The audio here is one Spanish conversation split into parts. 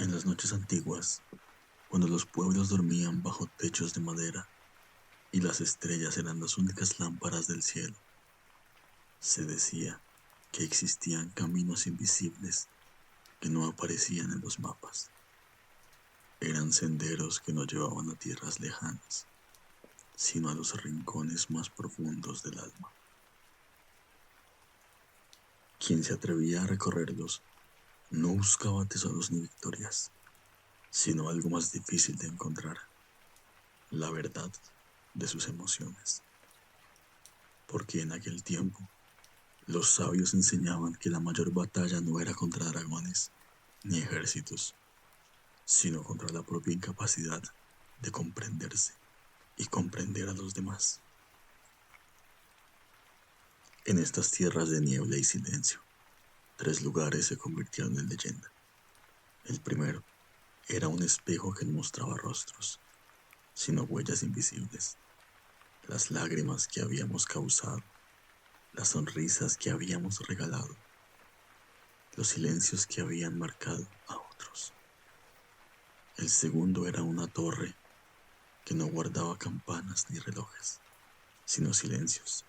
En las noches antiguas, cuando los pueblos dormían bajo techos de madera y las estrellas eran las únicas lámparas del cielo, se decía que existían caminos invisibles que no aparecían en los mapas. Eran senderos que no llevaban a tierras lejanas, sino a los rincones más profundos del alma. Quien se atrevía a recorrerlos no buscaba tesoros ni victorias, sino algo más difícil de encontrar: la verdad de sus emociones. Porque en aquel tiempo los sabios enseñaban que la mayor batalla no era contra dragones ni ejércitos, sino contra la propia incapacidad de comprenderse y comprender a los demás. En estas tierras de niebla y silencio, 3 lugares se convirtieron en leyenda. El primero era un espejo que no mostraba rostros, sino huellas invisibles, las lágrimas que habíamos causado, las sonrisas que habíamos regalado, los silencios que habían marcado a otros. El segundo era una torre que no guardaba campanas ni relojes, sino silencios.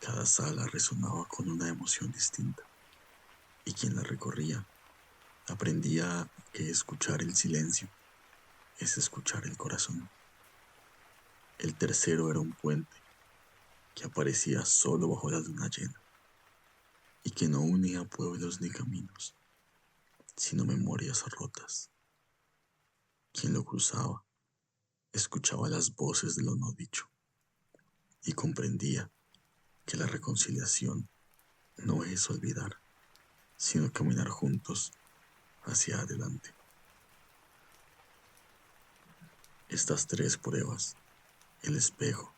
Cada sala resonaba con una emoción distinta, y quien la recorría aprendía que escuchar el silencio es escuchar el corazón. El tercero era un puente que aparecía solo bajo la luna llena, y que no unía pueblos ni caminos, sino memorias rotas. Quien lo cruzaba escuchaba las voces de lo no dicho y comprendía que la reconciliación no es olvidar, sino caminar juntos hacia adelante. Estas 3 pruebas, el espejo,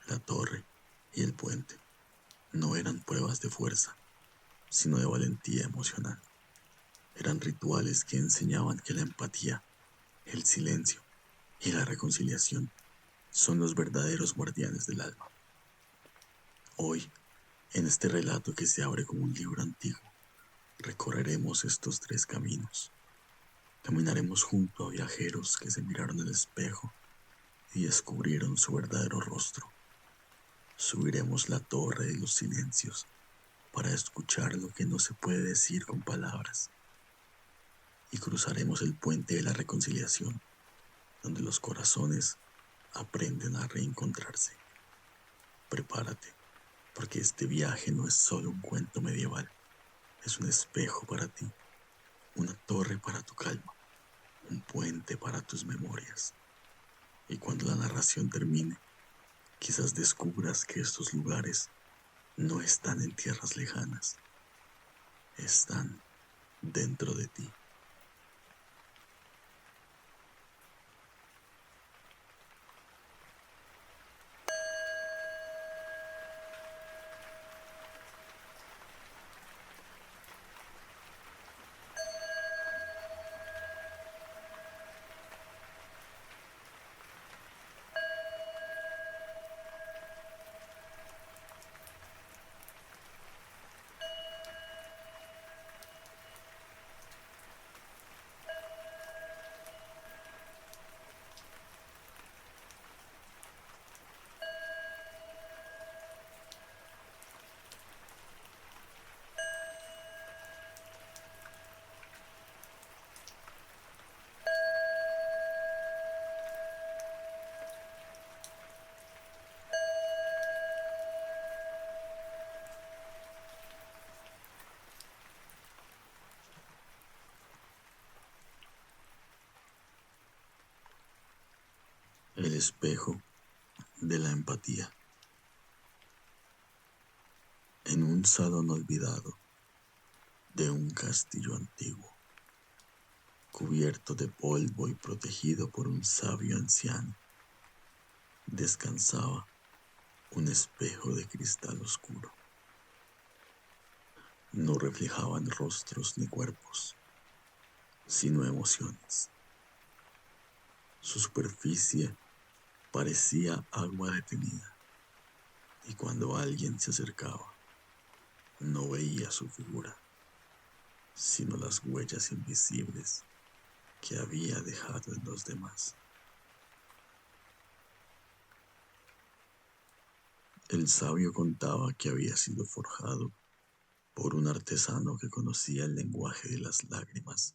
la torre y el puente, no eran pruebas de fuerza, sino de valentía emocional. Eran rituales que enseñaban que la empatía, el silencio y la reconciliación son los verdaderos guardianes del alma. Hoy, en este relato que se abre como un libro antiguo, recorreremos estos 3 caminos. Caminaremos junto a viajeros que se miraron al espejo y descubrieron su verdadero rostro. Subiremos la torre de los silencios para escuchar lo que no se puede decir con palabras. Y cruzaremos el puente de la reconciliación, donde los corazones aprenden a reencontrarse. Prepárate, porque este viaje no es solo un cuento medieval, es un espejo para ti, una torre para tu calma, un puente para tus memorias. Y cuando la narración termine, quizás descubras que estos lugares no están en tierras lejanas, están dentro de ti. El espejo de la empatía. En un salón olvidado de un castillo antiguo, cubierto de polvo y protegido por un sabio anciano, descansaba un espejo de cristal oscuro. No reflejaban rostros ni cuerpos, sino emociones. Su superficie parecía agua detenida, y cuando alguien se acercaba, no veía su figura, sino las huellas invisibles que había dejado en los demás. El sabio contaba que había sido forjado por un artesano que conocía el lenguaje de las lágrimas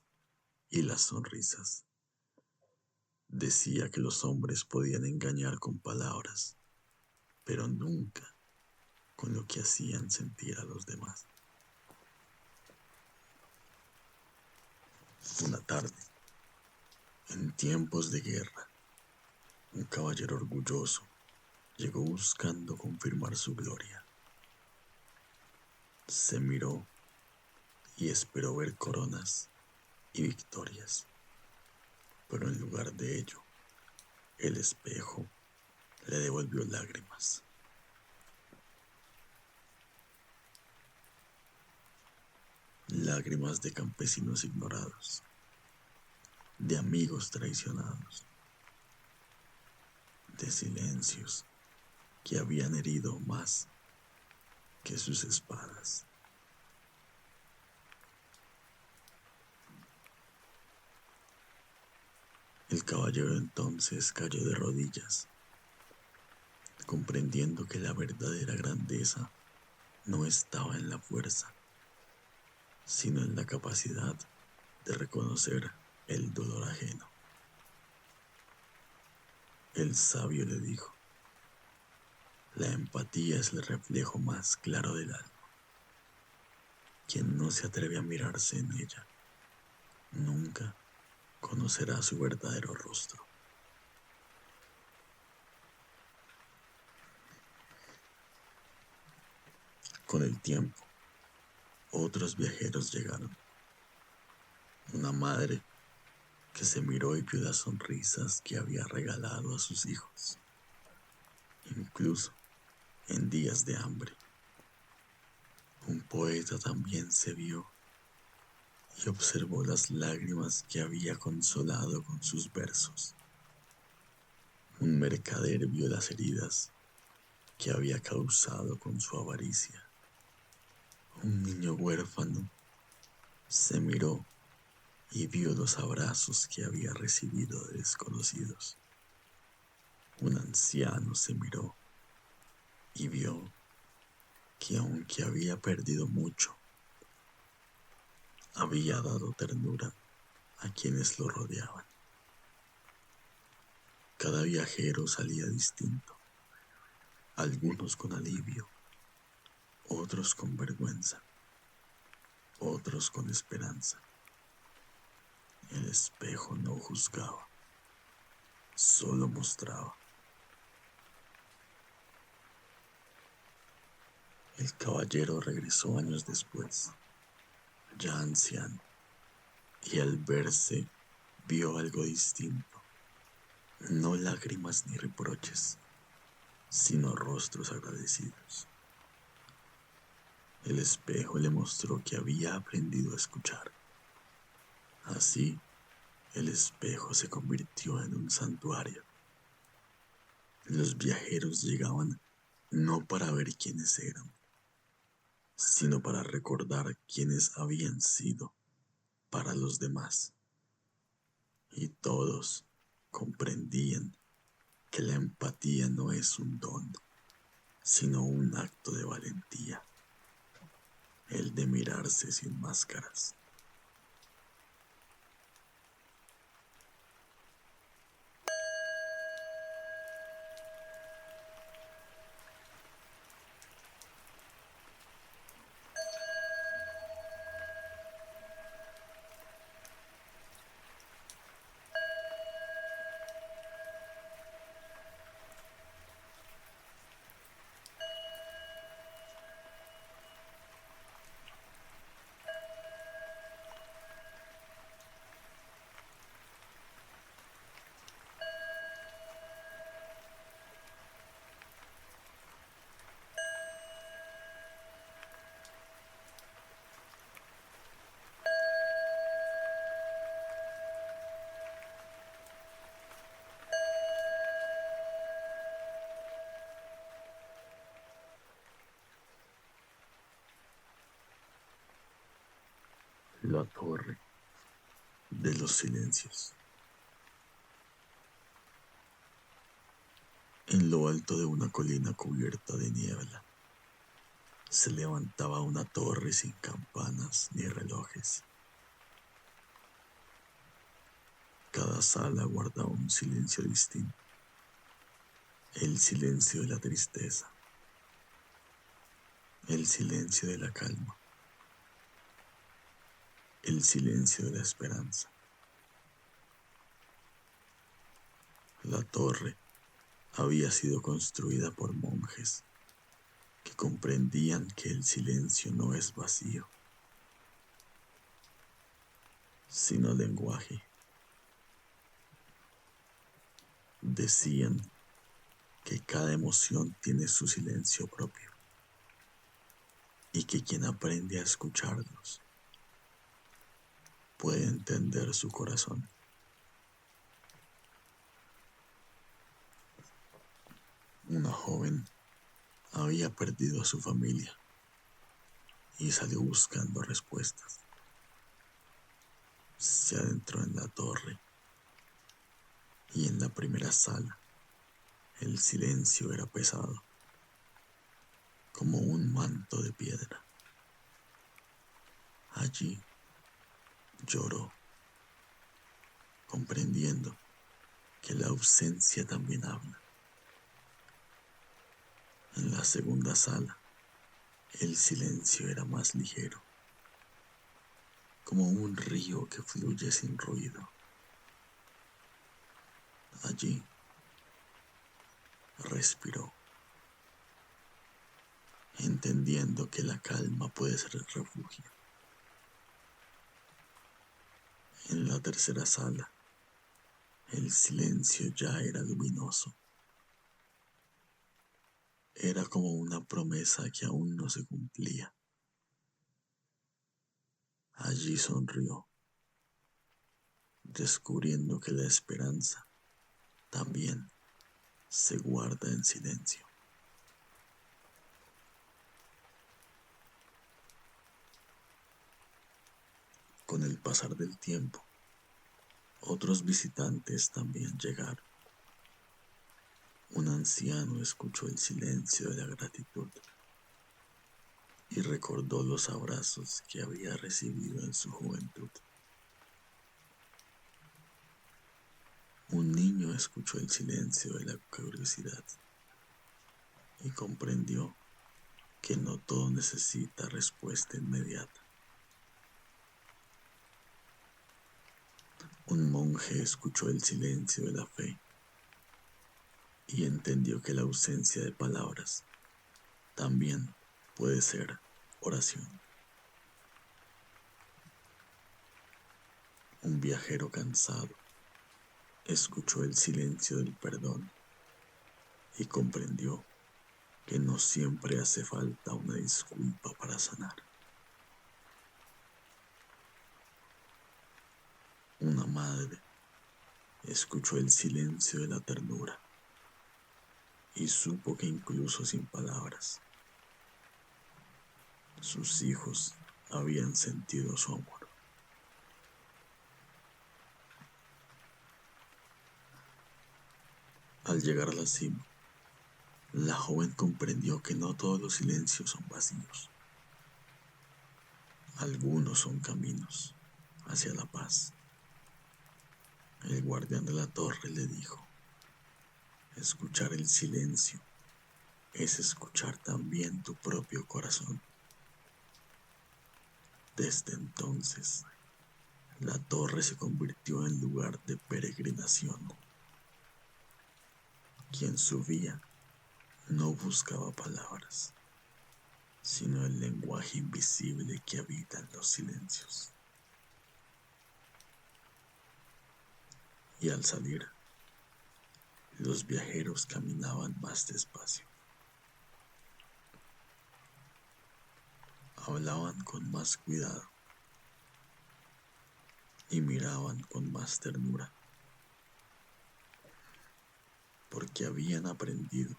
y las sonrisas. Decía que los hombres podían engañar con palabras, pero nunca con lo que hacían sentir a los demás. Una tarde, en tiempos de guerra, un caballero orgulloso llegó buscando confirmar su gloria. Se miró y esperó ver coronas y victorias, pero en lugar de ello, el espejo le devolvió lágrimas. Lágrimas de campesinos ignorados, de amigos traicionados, de silencios que habían herido más que sus espadas. El caballero entonces cayó de rodillas, comprendiendo que la verdadera grandeza no estaba en la fuerza, sino en la capacidad de reconocer el dolor ajeno. El sabio le dijo: la empatía es el reflejo más claro del alma. Quien no se atreve a mirarse en ella, nunca conocerá su verdadero rostro. Con el tiempo, otros viajeros llegaron. Una madre que se miró y vio las sonrisas que había regalado a sus hijos, incluso en días de hambre. Un poeta también se vio y observó las lágrimas que había consolado con sus versos. Un mercader vio las heridas que había causado con su avaricia. Un niño huérfano se miró y vio los abrazos que había recibido de desconocidos. Un anciano se miró y vio que aunque había perdido mucho, había dado ternura a quienes lo rodeaban. Cada viajero salía distinto, algunos con alivio, otros con vergüenza, otros con esperanza. El espejo no juzgaba, solo mostraba. El caballero regresó años después, ya anciano, y al verse vio algo distinto. No lágrimas ni reproches, sino rostros agradecidos. El espejo le mostró que había aprendido a escuchar. Así, el espejo se convirtió en un santuario. Los viajeros llegaban no para ver quiénes eran, sino para recordar quiénes habían sido para los demás. Y todos comprendían que la empatía no es un don, sino un acto de valentía, el de mirarse sin máscaras. La torre de los silencios. En lo alto de una colina cubierta de niebla se levantaba una torre sin campanas ni relojes. Cada sala guardaba un silencio distinto, el silencio de la tristeza, el silencio de la calma, el silencio de la esperanza. La torre había sido construida por monjes que comprendían que el silencio no es vacío, sino lenguaje. Decían que cada emoción tiene su silencio propio y que quien aprende a escucharlos puede entender su corazón. Una joven había perdido a su familia y salió buscando respuestas. Se adentró en la torre y en la primera sala el silencio era pesado, como un manto de piedra. Allí lloró, comprendiendo que la ausencia también habla. En la segunda sala el silencio era más ligero, como un río que fluye sin ruido. Allí respiró, entendiendo que la calma puede ser el refugio. En la tercera sala, el silencio ya era luminoso. Era como una promesa que aún no se cumplía. Allí sonrió, descubriendo que la esperanza también se guarda en silencio. Con el pasar del tiempo, otros visitantes también llegaron. Un anciano escuchó el silencio de la gratitud y recordó los abrazos que había recibido en su juventud. Un niño escuchó el silencio de la curiosidad y comprendió que no todo necesita respuesta inmediata. Un monje escuchó el silencio de la fe y entendió que la ausencia de palabras también puede ser oración. Un viajero cansado escuchó el silencio del perdón y comprendió que no siempre hace falta una disculpa para sanar. Una madre escuchó el silencio de la ternura y supo que incluso sin palabras, sus hijos habían sentido su amor. Al llegar a la cima, la joven comprendió que no todos los silencios son vacíos. Algunos son caminos hacia la paz. El guardián de la torre le dijo: escuchar el silencio es escuchar también tu propio corazón. Desde entonces, la torre se convirtió en lugar de peregrinación. Quien subía no buscaba palabras, sino el lenguaje invisible que habita en los silencios. Y al salir, los viajeros caminaban más despacio, hablaban con más cuidado y miraban con más ternura, porque habían aprendido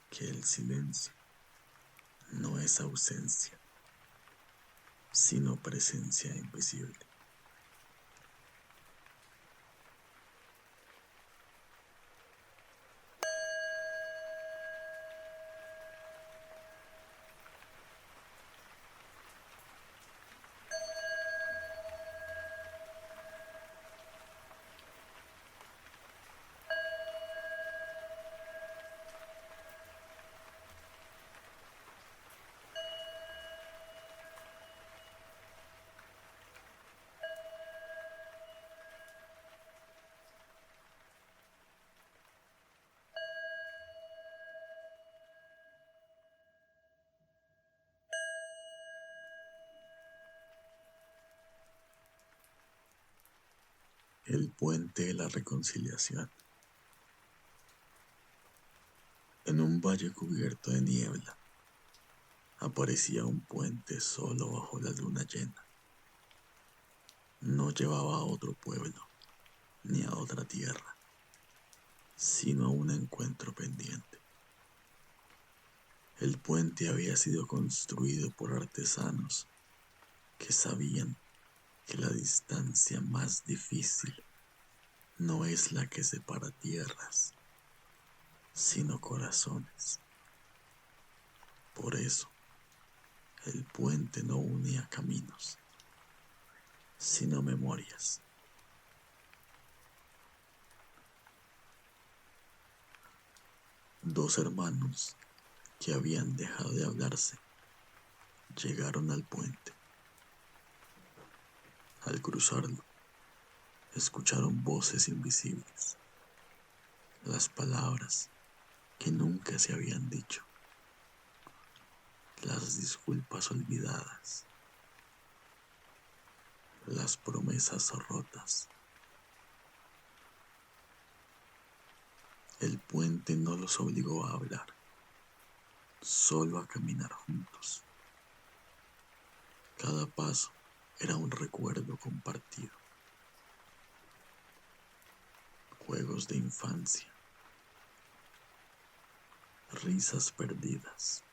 que el silencio no es ausencia, sino presencia invisible. El puente de la reconciliación. En un valle cubierto de niebla aparecía un puente solo bajo la luna llena. No llevaba a otro pueblo ni a otra tierra, sino a un encuentro pendiente. El puente había sido construido por artesanos que sabían que la distancia más difícil no es la que separa tierras, sino corazones. Por eso, el puente no unía caminos, sino memorias. Dos hermanos que habían dejado de hablarse llegaron al puente. Al cruzarlo, escucharon voces invisibles, las palabras que nunca se habían dicho, las disculpas olvidadas, las promesas rotas. El puente no los obligó a hablar, solo a caminar juntos. Cada paso era un recuerdo compartido, juegos de infancia, risas perdidas,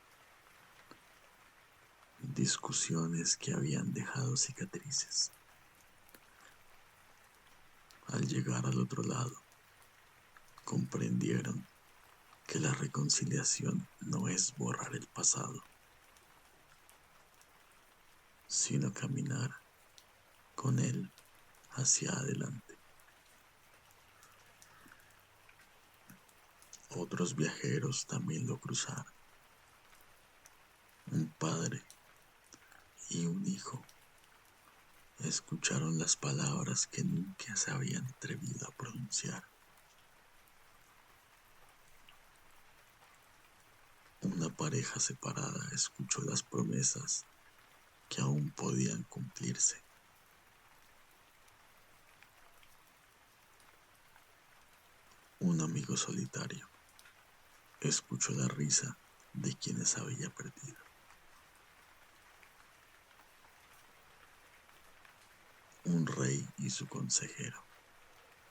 discusiones que habían dejado cicatrices. Al llegar al otro lado, comprendieron que la reconciliación no es borrar el pasado, sino caminar con él hacia adelante. Otros viajeros también lo cruzaron, un padre y un hijo. Escucharon las palabras que nunca se habían atrevido a pronunciar. Una pareja separada escuchó las promesas que aún podían cumplirse. Un amigo solitario escuchó la risa de quienes había perdido. Un rey y su consejero,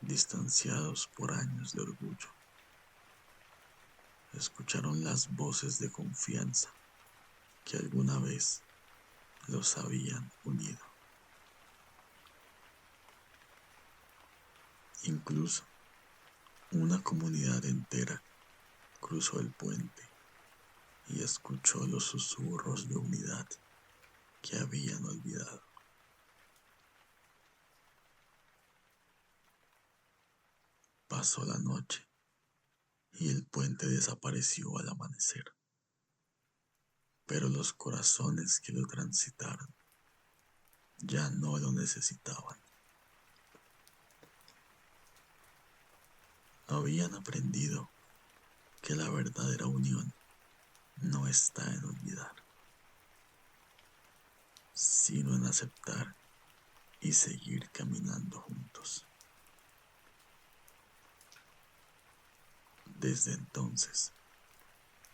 distanciados por años de orgullo, escucharon las voces de confianza que alguna vez los habían unido. Incluso una comunidad entera cruzó el puente y escuchó los susurros de unidad que habían olvidado. Pasó la noche y el puente desapareció al amanecer, pero los corazones que lo transitaron ya no lo necesitaban. Habían aprendido que la verdadera unión no está en olvidar, sino en aceptar y seguir caminando juntos. Desde entonces,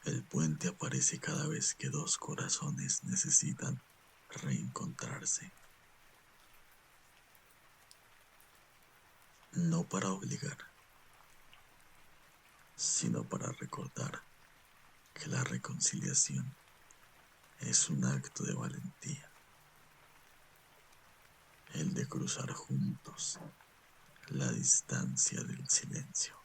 el puente aparece cada vez que dos corazones necesitan reencontrarse, no para obligar, sino para recordar que la reconciliación es un acto de valentía, el de cruzar juntos la distancia del silencio.